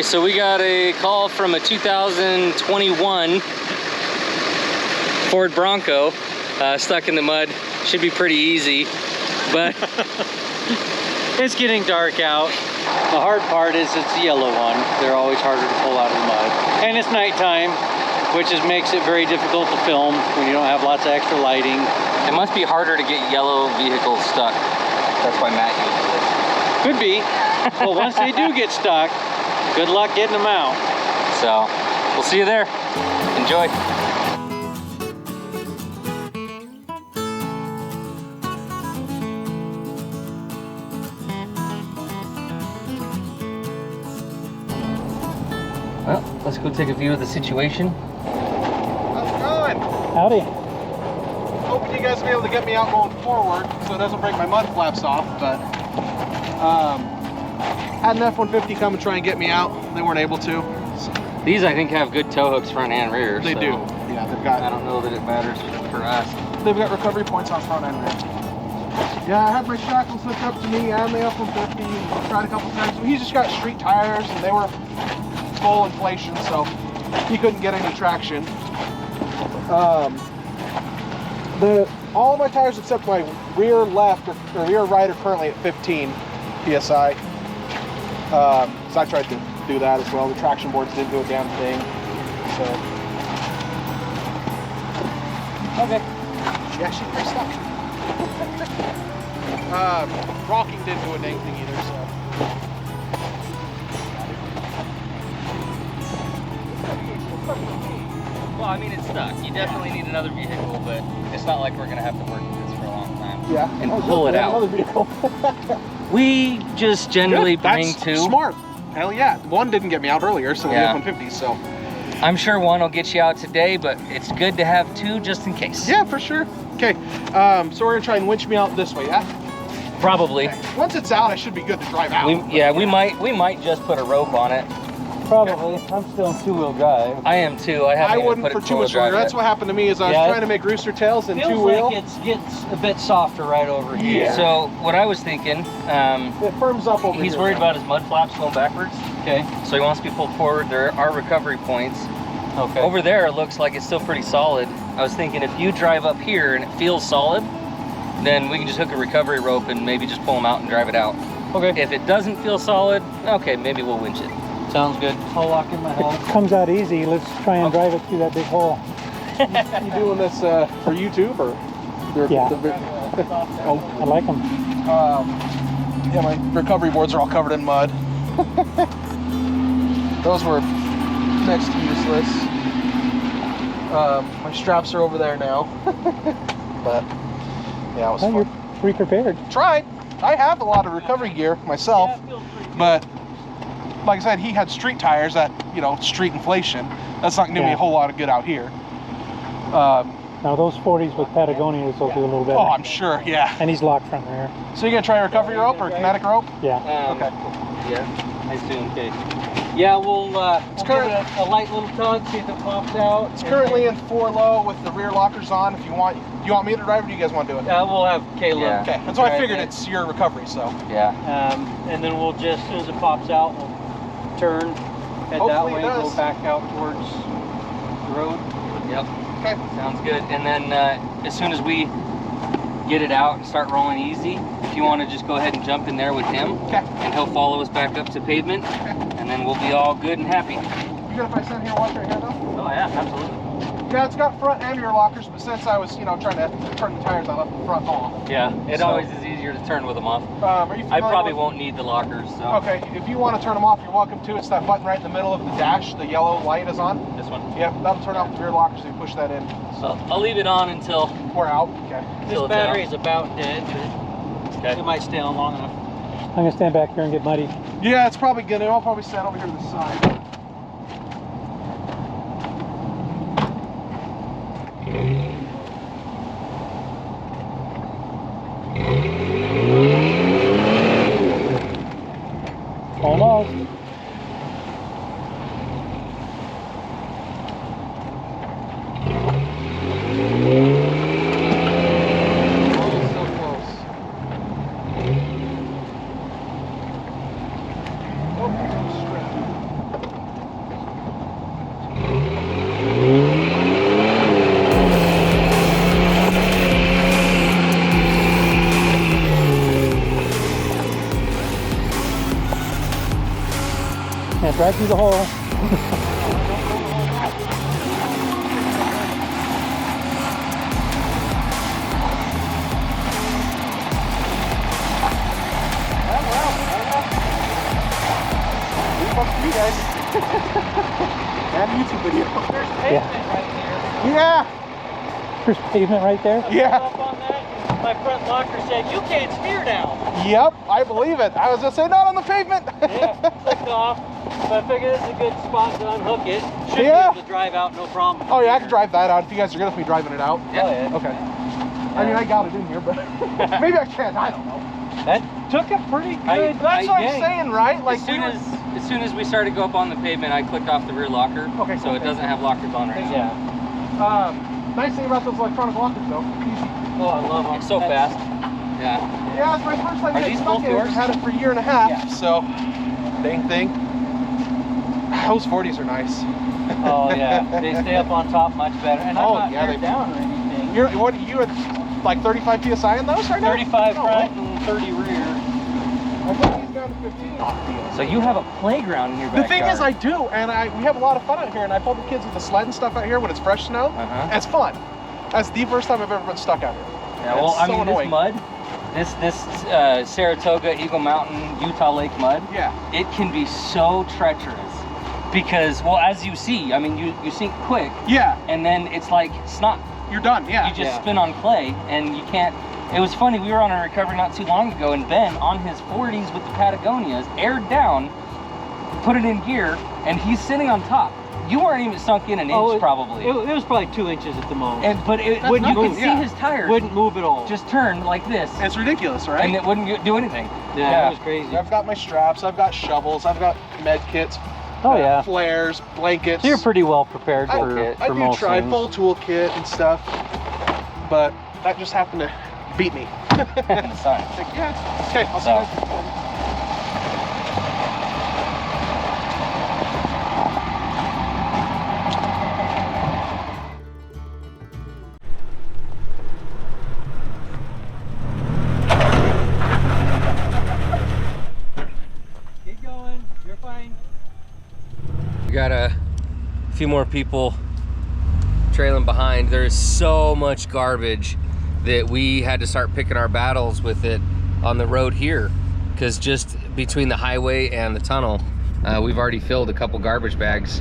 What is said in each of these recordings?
Okay, so we got a call from a 2021 Ford Bronco, stuck in the mud. Should be pretty easy, but it's getting dark out. The hard part is it's the yellow one. They're always harder to pull out of the mud. And it's nighttime, which makes it very difficult to film when you don't have lots of extra lighting. it must be harder to get yellow vehicles stuck. That's why Matt uses it. Could be. Well, once they do get stuck, good luck getting them out. So, we'll see you there. Enjoy. Well, let's go take a view of the situation. How's it going? Howdy. Hoping you guys will be able to get me out going forward so it doesn't break my mud flaps off, but had an F-150 come and try and get me out. They weren't able to. So. These, I think, have good tow hooks front and rear. They so do. Yeah, they've got. I don't know that it matters for us. They've got recovery points on front and rear. Yeah, I had my shackles hooked up to me and the F-150. And tried a couple times. He's just got street tires, and they were full inflation, so he couldn't get any traction. All of my tires except my rear left or rear right are currently at 15 psi. So I tried to do that as well. The traction boards didn't do a damn thing. So okay, yeah, she's pretty stuck. Rocking didn't do a dang thing either. So. Well, I mean, it's stuck. You definitely need another vehicle, but it's not like we're gonna have to work with this for a long time. Yeah, and pull it out. Another vehicle. We just generally bring two. Smart. Hell yeah. One didn't get me out earlier, so yeah. we have 150. So I'm sure one will get you out today, but it's good to have two just in case. Yeah, for sure. Okay. So we're gonna try and winch me out this way, yeah? Probably. Okay. Once it's out, I should be good to drive out. We might just put a rope on it. Probably. I'm still in two-wheel drive. I am too. I wouldn't put for it two-wheel drive. That's what happened to me. Is I was trying to make rooster tails in two-wheel. Feels like it gets a bit softer right over here. Yeah. So what I was thinking, it firms up over he's here. worried about his mud flaps going backwards. Okay. So he wants to be pulled forward. There are recovery points. Okay. Over there, it looks like it's still pretty solid. I was thinking if you drive up here and it feels solid, then we can just hook a recovery rope and maybe just pull them out and drive it out. Okay. If it doesn't feel solid, okay, maybe we'll winch it. Sounds good. I'll lock in my hole. It comes out easy. Let's try and drive it through that big hole. You doing this for YouTube or? Yeah. Oh. I like them. Yeah, my recovery boards are all covered in mud. Those were next to useless. My straps are over there now. But yeah, it was fun. You're pre-prepared. Tried. I have a lot of recovery gear myself, but like I said, he had street tires that, street inflation. That's not going to do me a whole lot of good out here. Now those 40s with Patagonias will do a little better. Oh, I'm sure, yeah. And he's locked front rear. So you're going to try a recovery rope or a kinetic rope? Yeah. Okay. Yeah, I assume. Okay. Yeah, we'll give current- it a light little tug, see if it pops out. It's currently in 4 low with the rear lockers on. If you want me to drive or do you guys want to do it? We'll have Caleb. Yeah. Okay, that's why I figured it's your recovery, so. Yeah. And then we'll just, as soon as it pops out, we'll turn, head that Hopefully way, it does. go back out towards the road. Yep. Okay. Sounds good. And then as soon as we get it out and start rolling easy, if you want to just go ahead and jump in there with him, Okay. and he'll follow us back up to pavement, and then we'll be all good and happy. You good if I stand here and watch right here though? Oh yeah, absolutely. Yeah, it's got front and rear lockers, but since I was, trying to turn the tires, I left the front off. Yeah, it always is easier to turn with them off. Are you I familiar probably with- won't need the lockers, so. Okay, if you want to turn them off, you're welcome to. It's that button right in the middle of the dash. The yellow light is on. This one? Yep, that'll turn off the rear lockers if you push that in. So I'll leave it on until We're out. Okay. This it's battery out. is about dead, but it might stay on long enough. I'm going to stand back here and get muddy. Yeah, it's probably good. I'll probably stand over here to the side. Almost. So close. Oh, straight. Yeah, drive through the hole. You guys. And a YouTube video. There's pavement right there. Yeah. There's pavement right there? Yeah. Up on that, and my front locker said, "You can't steer now." Yep, I believe it. I was gonna say not on the pavement. Yeah, clicked off. But I figured this is a good spot to unhook it. Should be Yeah. able to drive out, no problem. Oh yeah, I can drive that out if you guys are good with me driving it out. Yeah. Oh, yeah. Okay. I mean, I got it in here, but maybe I can't. I don't know. That took a pretty good. That's what I'm saying, right? Like As soon as we started to go up on the pavement, I clicked off the rear locker. Okay, So it doesn't have lockers on right now. Yeah. Nice thing about those electronic lockers, though. Easy. Oh, I love them. It's so fast. Yeah. Yeah, it's my first time Are getting these stuck both in it. yours? I've had it for a year and a half, Yeah. so dang thing. Those 40s are nice. Oh yeah, they stay up on top much better. And Oh, I'm not yeah, teared they- down or anything. You at like 35 psi in those right now? 35 Oh, front and 30 rear. I think he's down to 15. So you have a playground in your The backyard. thing is, I do, and we have a lot of fun out here, and I pull the kids with the sled and stuff out here when it's fresh snow. Uh-huh. It's fun. That's the first time I've ever been stuck out here. Yeah, well, It's I so mean, annoying. this mud, this Saratoga, Eagle Mountain, Utah Lake mud, Yeah. it can be so treacherous because, well, as you see, I mean, you sink quick, Yeah, and then it's like snot. you're done, yeah. You just spin on clay, and you can't. It was funny, we were on a recovery not too long ago, and Ben, on his 40s with the Patagonias, aired down, put it in gear, and he's sitting on top. You weren't even sunk in an inch, probably. It was probably 2 inches at the most. But That's you nothing, could see yeah. his tires Wouldn't move at all. just turn like this, It's ridiculous, right? and it wouldn't do anything. yeah, it was crazy. I've got my straps, I've got shovels, I've got med kits, Oh yeah. flares, blankets. So you're pretty well prepared I for do most try things. full toolkit and stuff, but that just happened to beat me. In the sun. Like, yeah, okay, I'll see So- you guys. Keep going. You're fine. We got a few more people trailing behind. There's so much garbage that we had to start picking our battles with it on the road here, because just between the highway and the tunnel, we've already filled a couple garbage bags,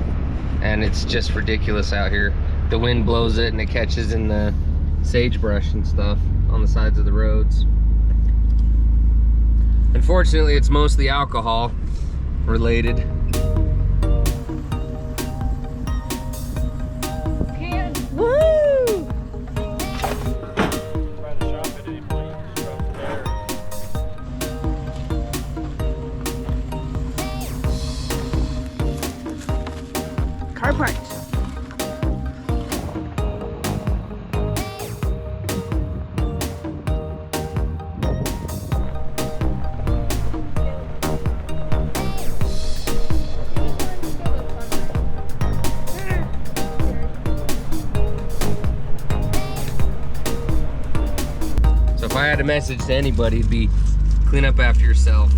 and it's just ridiculous out here. The wind blows it and it catches in the sagebrush and stuff on the sides of the roads. Unfortunately, it's mostly alcohol related. Car parked. So if I had a message to anybody, it'd be clean up after yourself.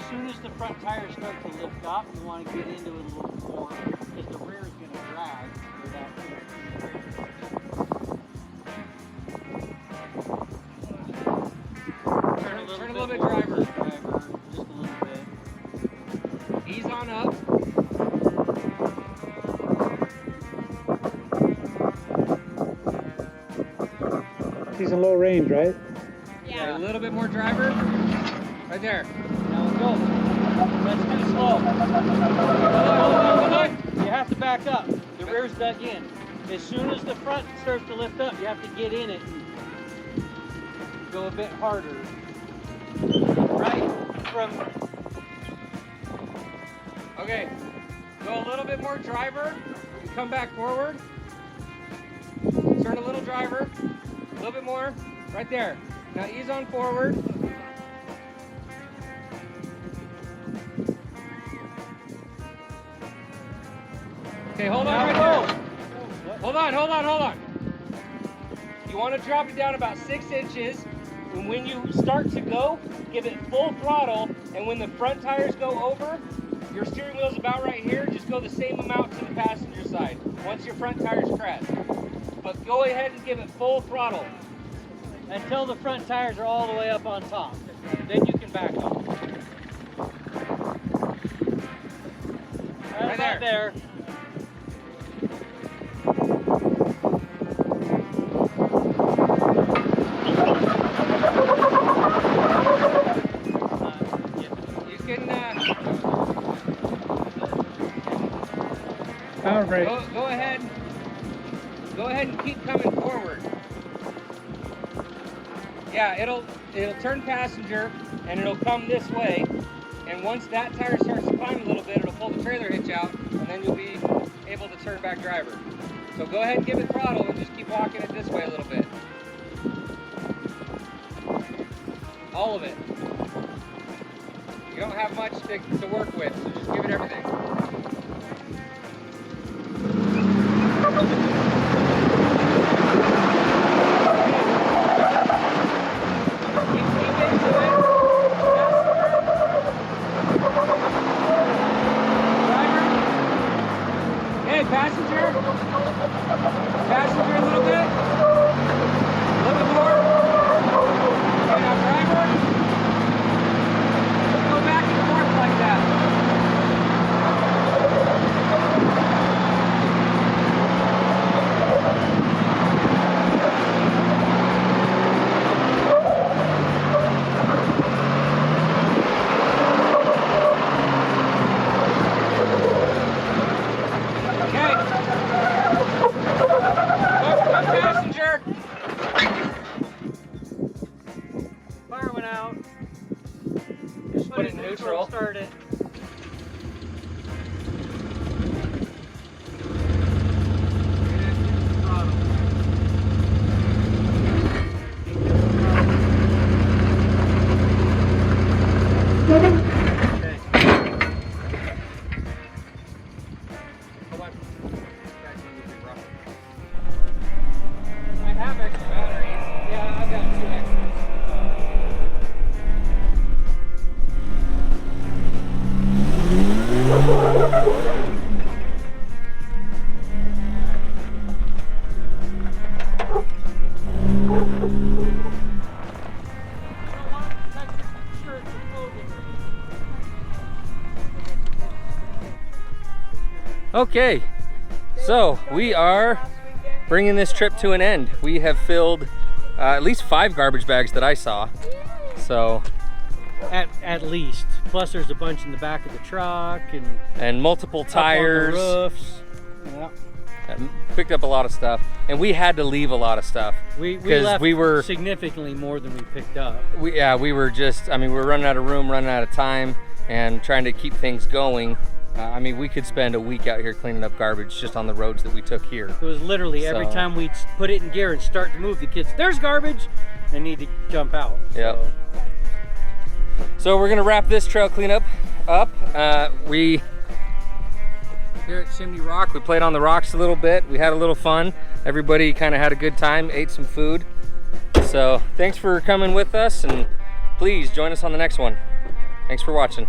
as soon as the front tires start to lift up, you want to get into it a little more because the rear is going to drag without Turn a little bit driver. Just a little bit. Ease on up. He's in low range, right? Yeah. A little bit more driver. Right there. Now go. That's too slow. Hold on. You have to back up. The rear's dug in. As soon as the front starts to lift up, you have to get in it and go a bit harder. Right from. Okay. Go a little bit more driver. Come back forward. Turn a little driver. A little bit more. Right there. Now ease on forward. Okay, hold on right there. Hold on. You want to drop it down about 6 inches. And when you start to go, give it full throttle. And when the front tires go over, your steering wheel's about right here. Just go the same amount to the passenger side once your front tires crest. But go ahead and give it full throttle. Until the front tires are all the way up on top. Then you can back up. Right about there. You can Power brake. go ahead. Go ahead and keep coming forward. Yeah, it'll turn passenger and it'll come this way. And once that tire starts to climb a little bit, it'll pull the trailer hitch out, and then you'll be able to turn back driver. So go ahead and give it throttle and just keep walking it this way a little bit. All of it. You don't have much to work with, so just give it everything. Passenger a little bit more. Okay, now driver, go back and forth like that. Fire went out. Just put it in neutral. Start it. I have extra batteries. Yeah, I've got 2 extras. Okay, so we are bringing this trip to an end. We have filled at least 5 garbage bags that I saw. So At least. Plus there's a bunch in the back of the truck and multiple tires. Up on the roofs. Yeah. Picked up a lot of stuff, and we had to leave a lot of stuff. We left we were significantly more than we picked up. we were just, I mean, we were running out of room, running out of time, and trying to keep things going. I mean, we could spend a week out here cleaning up garbage just on the roads that we took here. It was literally every time we'd put it in gear and start to move, the kids, there's garbage, and need to jump out. Yep. So we're gonna wrap this trail cleanup up. We here at Chimney Rock, we played on the rocks a little bit. We had a little fun. Everybody kind of had a good time, ate some food. So thanks for coming with us, and please join us on the next one. Thanks for watching.